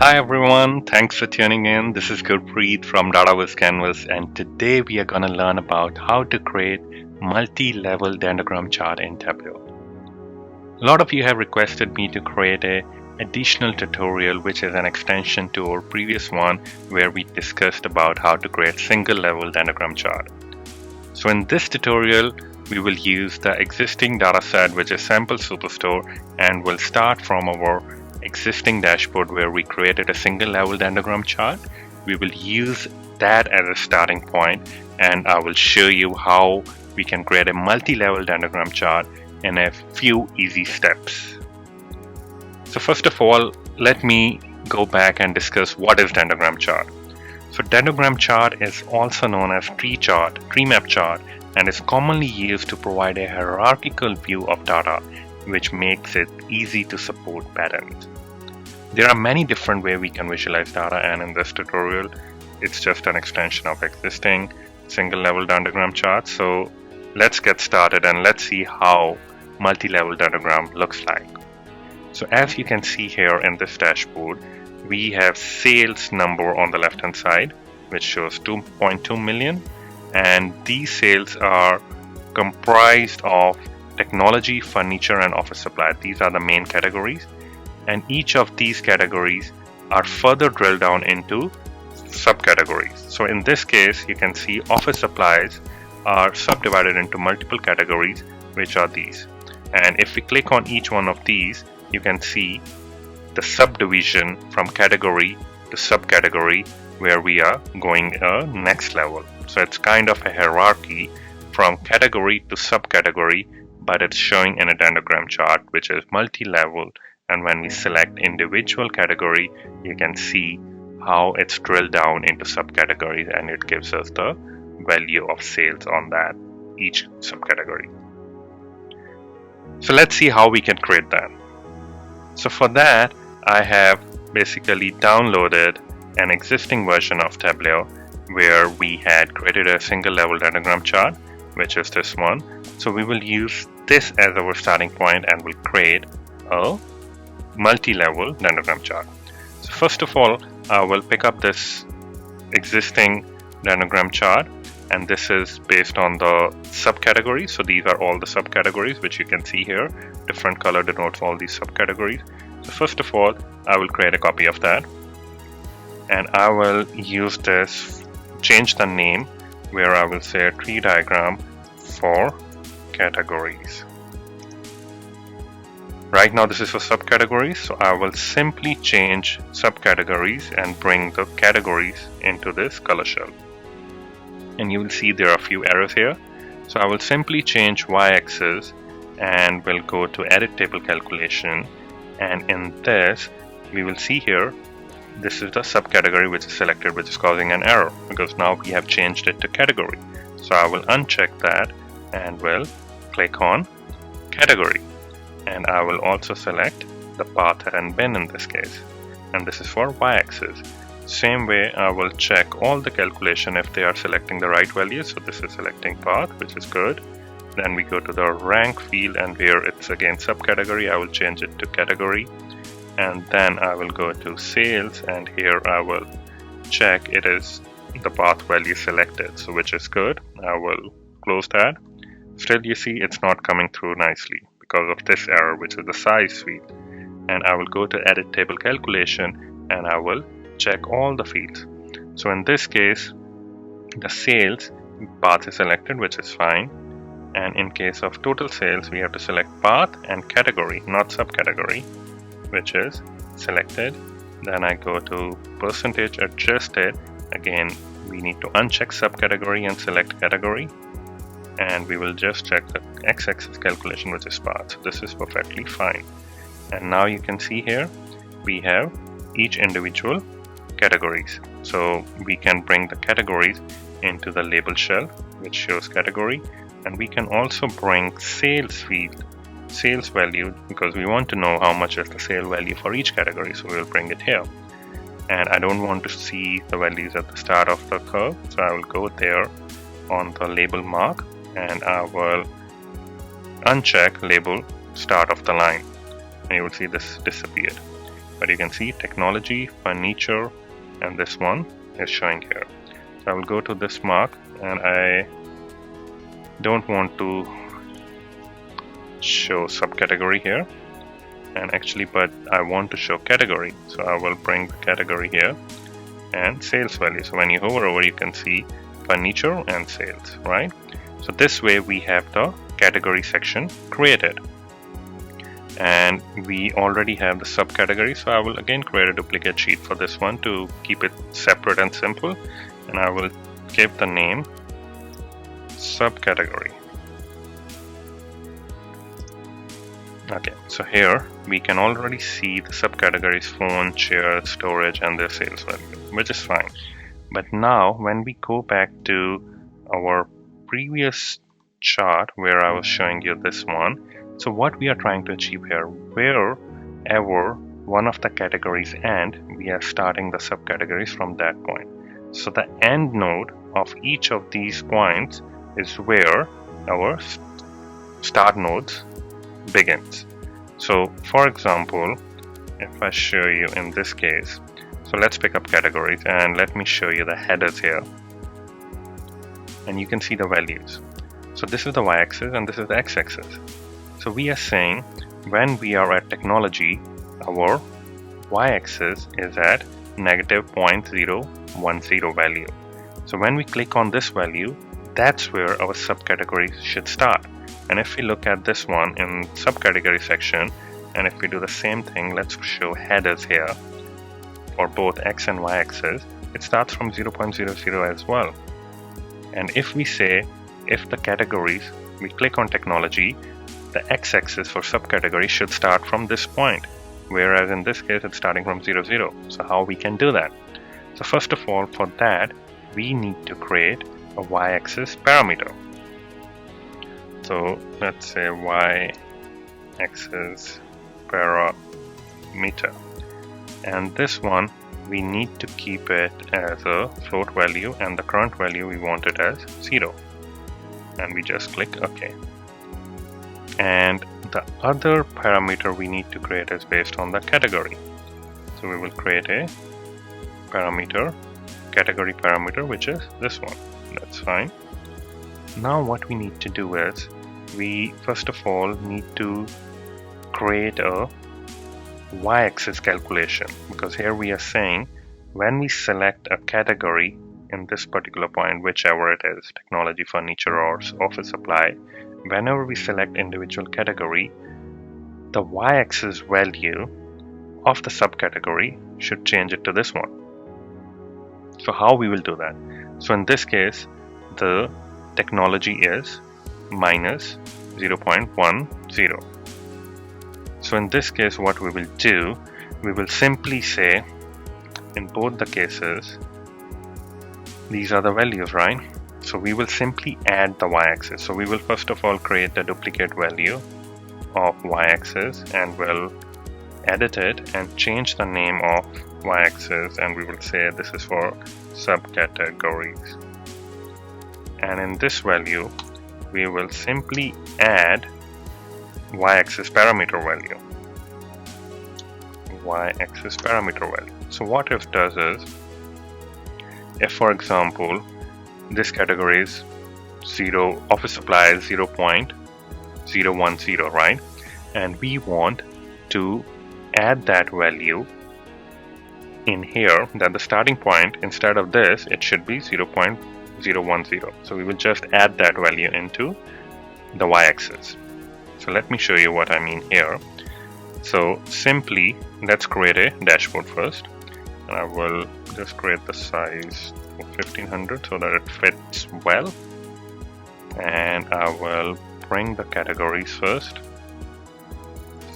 Hi everyone, thanks for tuning in. This is Gurpreet from Dataviz Canvas, and today we are going to learn about how to create multi-level dendrogram chart in Tableau. A lot of you have requested me to create a additional tutorial which is an extension to our previous one where we discussed about how to create single level dendrogram chart. So in this tutorial we will use the existing dataset which is sample superstore, and we'll start from our existing dashboard where we created a single level dendrogram chart. We will use that as a starting point, and I will show you how we can create a multi-level dendrogram chart in a few easy steps. So first of all, let me go back and discuss what is dendrogram chart. So dendrogram chart is also known as tree map chart, and is commonly used to provide a hierarchical view of data, which makes it easy to support patterns. There are many different ways we can visualize data, and in this tutorial it's just an extension of existing single level dendrogram chart. So let's get started and let's see how multi-level dendrogram looks like. So as you can see here in this dashboard, we have sales number on the left hand side which shows 2.2 million, and these sales are comprised of technology, furniture and office supply. These are the main categories, and each of these categories are further drilled down into subcategories. So in this case you can see office supplies are subdivided into multiple categories, which are these, and if we click on each one of these you can see the subdivision from category to subcategory where we are going next level. So it's kind of a hierarchy from category to subcategory, but it's showing in a dendrogram chart which is multi-level, and when we select individual category you can see how it's drilled down into subcategories, and it gives us the value of sales on that each subcategory. So let's see how we can create that. So for that I have basically downloaded an existing version of Tableau where we had created a single level dendrogram chart, which is this one. So we will use this as our starting point and we'll create a multi-level dendrogram chart. So first of all, I will pick up this existing dendrogram chart, and this is based on the subcategories. So these are all the subcategories which you can see here. Different color denotes all these subcategories. So first of all, I will create a copy of that, and I will use this, change the name where I will say a tree diagram for categories. Right now this is for subcategories, so I will simply change subcategories and bring the categories into this color shell. And you will see there are a few errors here. So I will simply change y-axis and we'll go to edit table calculation, and in this we will see here this is the subcategory which is selected, which is causing an error because now we have changed it to category. So I will uncheck that and will click on category, and I will also select the path and bin in this case, and this is for y-axis. Same way I will check all the calculation if they are selecting the right values. So this is selecting path, which is good. Then we go to the rank field, and here it's again subcategory. I will change it to category, and then I will go to sales, and here I will check it is the path value selected, so which is good. I will close that. Still you see it's not coming through nicely because of this error, which is the size field, and I will go to edit table calculation and I will check all the fields. So in this case the sales path is selected, which is fine, and in case of total sales we have to select path and category, not subcategory, which is selected. Then I go to percentage adjusted. Again we need to uncheck subcategory and select category, and we will just check the x-axis calculation, which is path. So this is perfectly fine, and now you can see here we have each individual categories. So we can bring the categories into the label shell which shows category, and we can also bring sales field, sales value, because we want to know how much is the sale value for each category. So we will bring it here, and I don't want to see the values at the start of the curve, so I will go there on the label mark and I will uncheck label start of the line, and you will see this disappeared. but you can see technology, furniture, and this one is showing here. So I will go to this mark, and I don't want to show subcategory here, and actually, but I want to show category, so I will bring the category here and sales value. So when you hover over, you can see furniture and sales, right? So this way we have the category section created, and we already have the subcategory. So I will again create a duplicate sheet for this one to keep it separate and simple, and I will give the name subcategory. Okay, so here we can already see the subcategories phone, chair, storage, and their sales value, which is fine. But now when we go back to our previous chart where I was showing you this one, so what we are trying to achieve here, wherever one of the categories end, we are starting the subcategories from that point. So the end node of each of these points is where our start nodes begins. So for example, if I show you in this case, so let's pick up categories and let me show you the headers here, and you can see the values. So this is the y-axis and this is the x-axis. So we are saying when we are at technology, our y-axis is at -0.010 value. So when we click on this value, that's where our subcategories should start. And if we look at this one in subcategory section, and if we do the same thing, let's show headers here for both x and y axis, it starts from 0.00 as well. And if we say, if the categories, we click on technology, the x-axis for subcategory should start from this point, whereas in this case it's starting from 00. So how we can do that? So first of all, for that we need to create a y-axis parameter. So let's say y-axis parameter, and this one we need to keep it as a float value, and the current value we want it as 0, and we just click OK. And the other parameter we need to create is based on the category. So we will create a parameter, category parameter, which is this one. That's fine. Now what we need to do is, we first of all need to create a y-axis calculation, because here we are saying when we select a category in this particular point, whichever it is, technology, furniture, or office supply, whenever we select individual category, the y-axis value of the subcategory should change it to this one. So how we will do that? So in this case, the technology is -0.10. So in this case, what we will do, we will simply say, in both the cases, these are the values, right? So we will simply add the y-axis. So we will first of all create the duplicate value of y-axis, and we'll edit it and change the name of y-axis, and we will say this is for subcategories. And in this value, we will simply add y-axis parameter value. Y-axis parameter value. So what it does is, if for example this category is 0, office supply is 0.010, right? And we want to add that value in here, that the starting point, instead of this, it should be 0.010. So we will just add that value into the y-axis. So let me show you what I mean here. So simply, let's create a dashboard first, and I will just create the size of 1500 so that it fits well, and I will bring the categories first,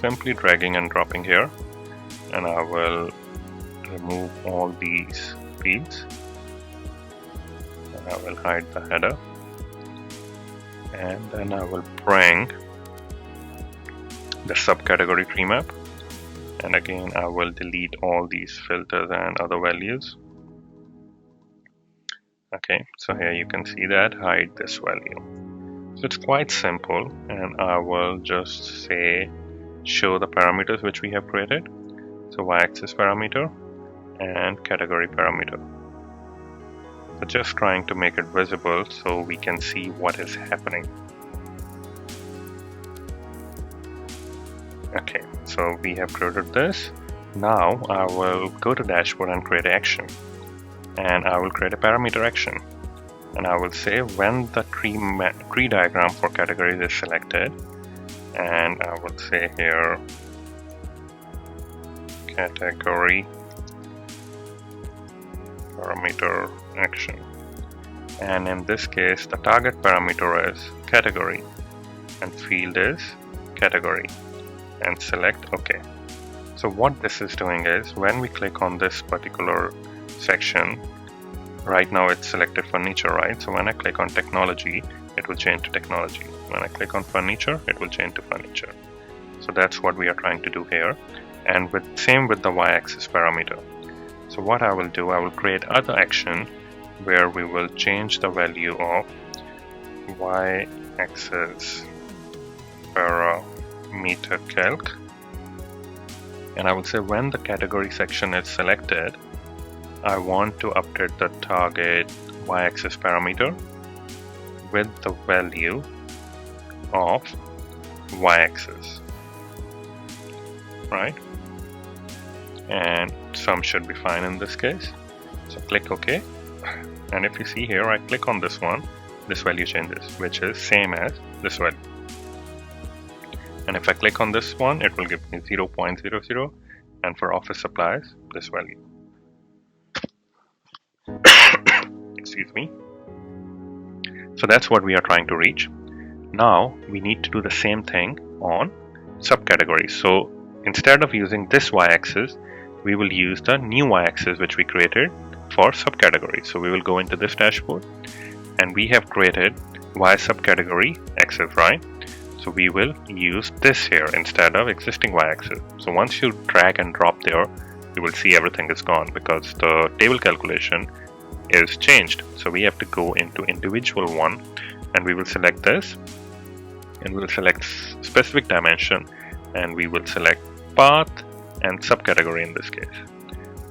simply dragging and dropping here, and I will remove all these fields, and I will hide the header, and then I will bring the subcategory tree map, and again I will delete all these filters and other values. Okay, so here you can see that, hide this value. So it's quite simple, and I will just say show the parameters which we have created. So y-axis parameter and category parameter. So just trying to make it visible so we can see what is happening. Okay, so we have created this. Now I will go to dashboard and create an action, and I will create a parameter action, and I will say when the tree diagram for categories is selected, and I will say here category parameter action, and in this case the target parameter is category and field is category, and select OK. So what this is doing is when we click on this particular section, right now it's selected furniture, right? So when I click on technology, it will change to technology. When I click on furniture, it will change to furniture. So that's what we are trying to do here, and same with the y-axis parameter. So what I will do, I will create other action where we will change the value of y-axis parameter calc, and I will say when the category section is selected, I want to update the target y-axis parameter with the value of y-axis, right? And sum should be fine in this case. So click OK, and if you see here, I click on this one, this value changes, which is same as this value. And if I click on this one, it will give me 0.00, and for office supplies, this value. Excuse me. So that's what we are trying to reach. Now we need to do the same thing on subcategories. So instead of using this y-axis, we will use the new y-axis which we created for subcategories. So we will go into this dashboard, and we have created y subcategory axis, right? So we will use this here instead of existing y-axis. So once you drag and drop there, you will see everything is gone because the table calculation is changed. So we have to go into individual one, and we will select this, and we will select specific dimension, and we will select path and subcategory in this case.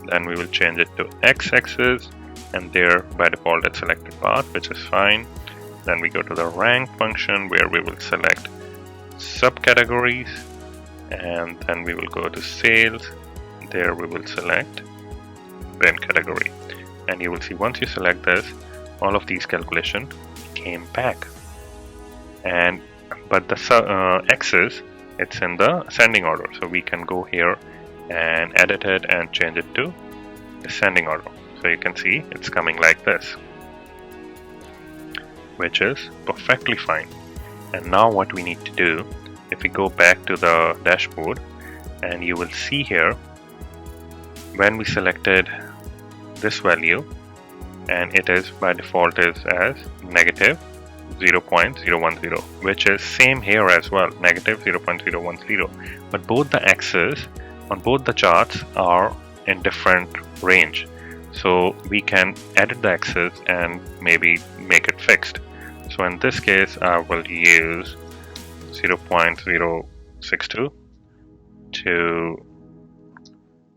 Then we will change it to x-axis, and there by default it's selected path, which is fine. Then we go to the rank function where we will select subcategories, and then we will go to sales. There we will select then category, and you will see once you select this, all of these calculation came back. And but the axis, it's in the ascending order, so we can go here and edit it and change it to descending order. So you can see it's coming like this, which is perfectly fine. And now what we need to do, if we go back to the dashboard, and you will see here when we selected this value, and it is by default is as negative 0.010, which is same here as well, negative 0.010, but both the axes on both the charts are in different range, so we can edit the axis and maybe make it fixed. So in this case, I will use 0.062 to,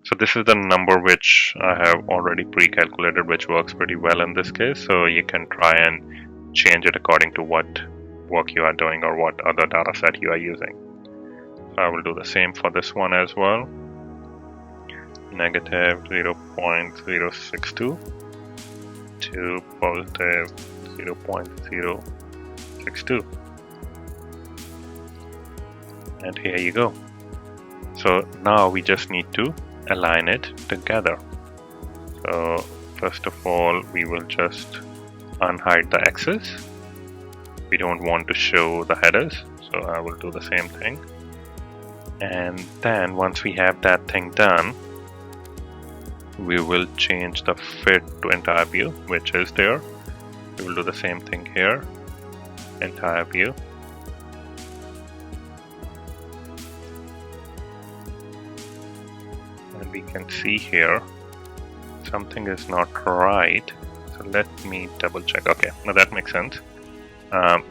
so this is the number which I have already pre-calculated, which works pretty well in this case. So you can try and change it according to what work you are doing or what other data set you are using. So I will do the same for this one as well. Negative 0.062 to positive 0.062, and here you go. So now we just need to align it together. So first of all, we will just unhide the axis. We don't want to show the headers, so I will do the same thing. And then once we have that thing done, we will change the fit to entire view, which is there. We will do the same thing here, entire view. And we can see here something is not right. So let me double check. Okay, now that makes sense.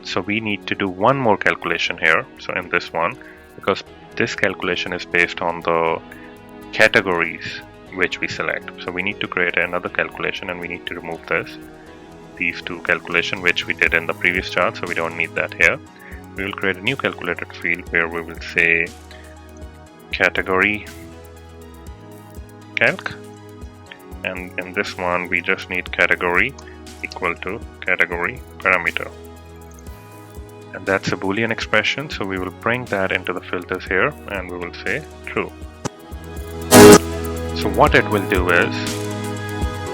So we need to do one more calculation here. So in this one, because this calculation is based on the categories which we select. So we need to create another calculation, and we need to remove these two calculations which we did in the previous chart, so we don't need that here. We will create a new calculated field where we will say category calc, and in this one we just need category equal to category parameter, and that's a Boolean expression, so we will bring that into the filters here and we will say true. So what it will do is,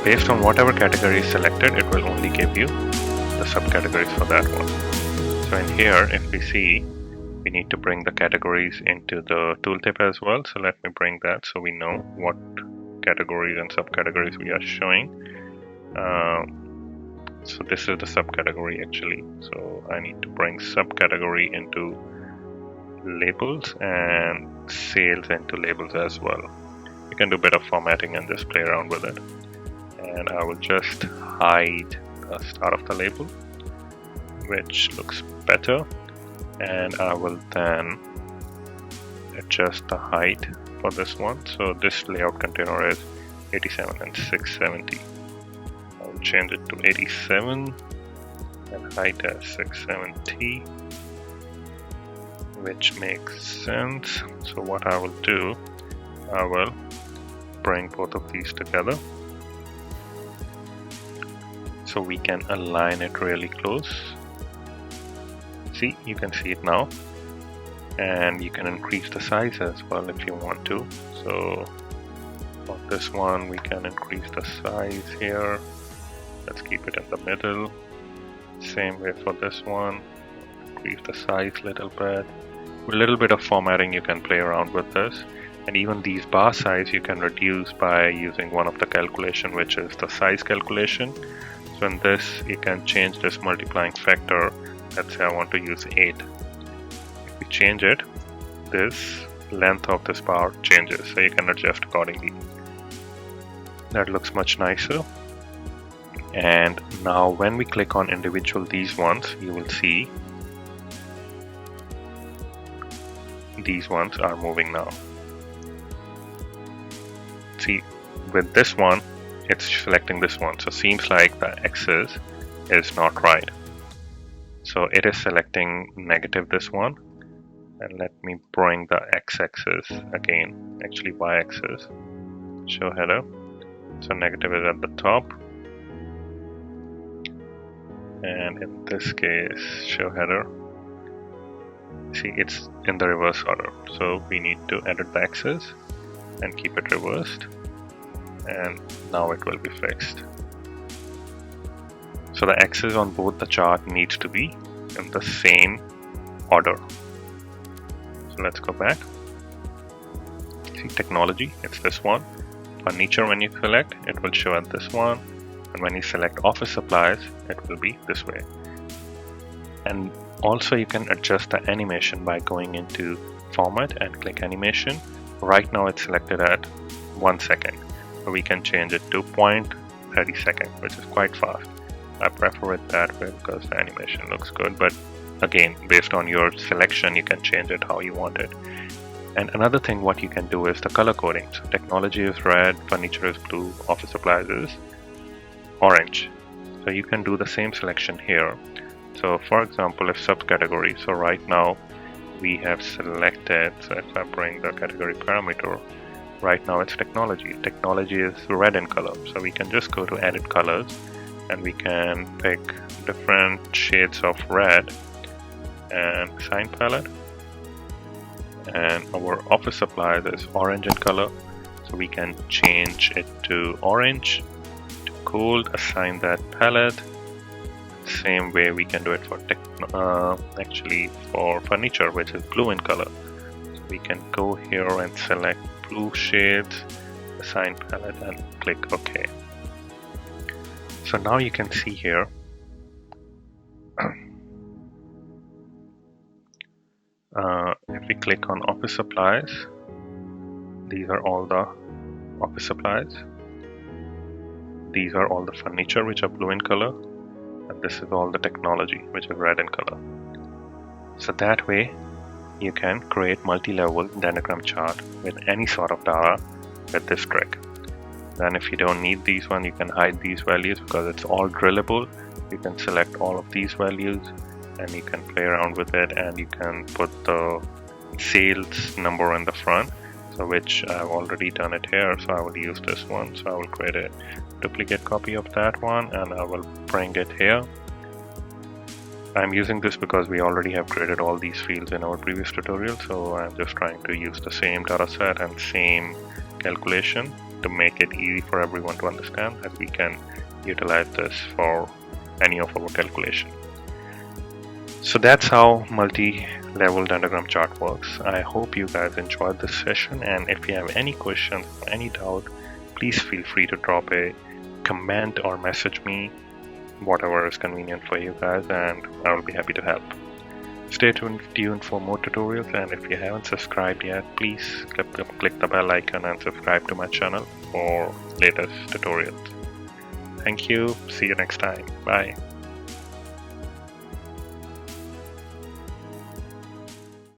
based on whatever category is selected, it will only give you the subcategories for that one. So in here, if we see, we need to bring the categories into the tooltip as well. So let me bring that so we know what categories and subcategories we are showing. So this is the subcategory actually. So I need to bring subcategory into labels and sales into labels as well. You can do a bit of formatting and just play around with it. And I will just hide the start of the label, which looks better, and I will then adjust the height for this one. So this layout container is 87 and 670. I will change it to 87 and height as 670, which makes sense. So what I will do, I will bring both of these together so we can align it really close. See, you can see it now, and you can increase the size as well if you want to. So for this one we can increase the size here. Let's keep it in the middle. Same way for this one, increase the size a little bit. With a little bit of formatting you can play around with this. And even these bar size you can reduce by using one of the calculation, which is the size calculation. So in this you can change this multiplying factor. Let's say I want to use 8. If we change it, this length of this bar changes, so you can adjust accordingly. That looks much nicer. And now when we click on individual these ones, you will see these ones are moving now. See, with this one it's selecting this one, so seems like the axis is not right. So it is selecting negative this one, and let me bring the x-axis again, actually y-axis, show header. So negative is at the top, and in this case show header, see it's in the reverse order, so we need to edit the axis and keep it reversed, and now it will be fixed. So the axis on both the chart needs to be in the same order. So let's go back. See, technology, it's this one. Furniture, when you select, it will show at this one, and when you select office supplies, it will be this way. And also you can adjust the animation by going into format and click animation. Right now it's selected at 1 second. So we can change it to 0.30 seconds, which is quite fast. I prefer it that way because the animation looks good, but again, based on your selection, you can change it how you want it. And another thing what you can do is the color coding. So technology is red, furniture is blue, office supplies is orange. So you can do the same selection here. So for example, if subcategory, so right now we have selected, so if I bring the category parameter, right now it's technology. Technology is red in color, so we can just go to edit colors and we can pick different shades of red and assign palette. And our office supplies is orange in color, so we can change it to orange, to gold, assign that palette. Same way we can do it for actually for furniture, which is blue in color. So we can go here and select blue shades, assign palette, and click OK. So now you can see here if we click on office supplies, these are all the office supplies. These are all the furniture which are blue in color, and this is all the technology which is red in color. So that way you can create multi-level dendrogram chart with any sort of data with this trick. Then if you don't need these one, you can hide these values because it's all drillable. You can select all of these values and you can play around with it, and you can put the sales number in the front, so which I've already done it here. So I will use this one. So I will create a duplicate copy of that one and I will bring it here. I'm using this because we already have created all these fields in our previous tutorial, so I'm just trying to use the same data set and same calculation to make it easy for everyone to understand, that we can utilize this for any of our calculation. So that's how multi-level dendrogram chart works. I hope you guys enjoyed this session, and if you have any questions or any doubt, please feel free to drop a comment or message me, whatever is convenient for you guys, and I will be happy to help. Stay tuned for more tutorials, and if you haven't subscribed yet, please click the bell icon and subscribe to my channel for latest tutorials. Thank you. See you next time. Bye.